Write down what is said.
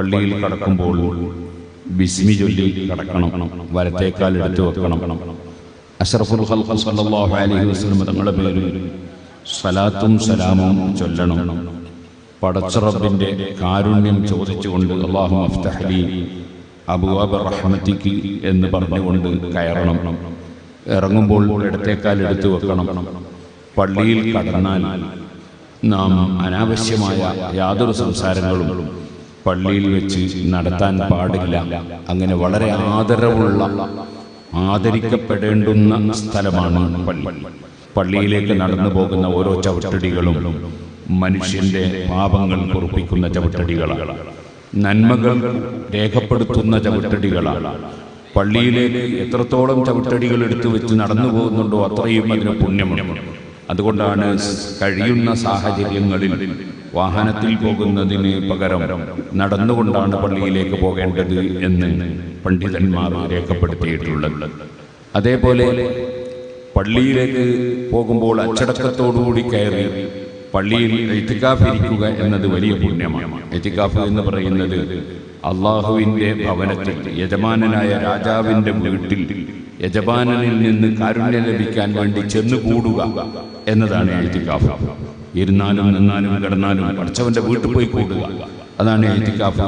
പള്ളിയിൽ കടക്കുമ്പോൾ ബിസ്മി ചൊല്ലി കടക്കണം, വലത്തേക്കാൽ എടുത്തു വെക്കണം. അഷ്റഫുൽ ഖൽഖ് സല്ലല്ലാഹു അലൈഹി വസല്ലം തങ്ങളുടെ പേരിൽ സ്വലാത്തും സലാമും ചൊല്ലണം. പടച്ച റബ്ബിന്റെ കാരുണ്യം ചോദിച്ചുകൊണ്ട് അല്ലാഹുമ്മ അഫ്തഹ് ലി അബ്വാബ റഹ്മതികി എന്ന് പറഞ്ഞുകൊണ്ട് കയറണം. ഇറങ്ങുമ്പോൾ ഇടത്തേക്കാൽ എടുത്തു വെക്കണം. പള്ളിയിൽ കടന്നാൽ നാം അനാവശ്യമായ യാതൊരു സംസാരങ്ങളും പള്ളിയിൽ വെച്ച് നടത്താൻ പാടില്ല. അങ്ങനെ വളരെ ആദരവുള്ള, ആദരിക്കപ്പെടേണ്ടുന്ന സ്ഥലമാണ് പള്ളി. പള്ളിയിലേക്ക് നടന്നു പോകുന്ന ഓരോ ചവിട്ടടികളും മനുഷ്യന്റെ പാപങ്ങൾ പൊറുപ്പിക്കുന്ന ചവിട്ടടികളാണ്, നന്മകൾ രേഖപ്പെടുത്തുന്ന ചവിട്ടടികളാണ്. പള്ളിയിലേക്ക് എത്രത്തോളം ചവിട്ടടികൾ എടുത്തു വെച്ച് നടന്നു പോകുന്നുണ്ടോ അത്രയും അതിന് പുണ്യമുണ്ട്. അതുകൊണ്ടാണ് കഴിയുന്ന സാഹചര്യങ്ങളിൽ വാഹനത്തിൽ പോകുന്നതിന് പകരം നടന്നുകൊണ്ടാണ് പള്ളിയിലേക്ക് പോകേണ്ടത് എന്ന് പണ്ഡിതന്മാർ രേഖപ്പെടുത്തിയിട്ടുള്ളത്. അതേപോലെ പള്ളിയിലേക്ക് പോകുമ്പോൾ അച്ചടക്കത്തോടുകൂടി കയറി പള്ളിയിൽ ഇത്തികാഫ് ഇരിക്കുക എന്നത് വലിയ പുണ്യമാണ്. ഇത്തികാഫ് എന്ന് പറയുന്നത് അള്ളാഹുവിൻ്റെ ഭവനത്തിൽ, യജമാനനായ രാജാവിൻ്റെ വീട്ടിൽ യജമാനനിൽ നിന്ന് കാരുണ്യം ലഭിക്കാൻ വേണ്ടി ചെന്നുകൂടുക എന്നതാണ് ഇത്തികാഫ്. ഇരുന്നാലും നിന്നാലും കിടന്നാലും പഠിച്ചവന്റെ വീട്ടിൽ പോയി കൂടുക, അതാണ് ഇത്തികാഫ്.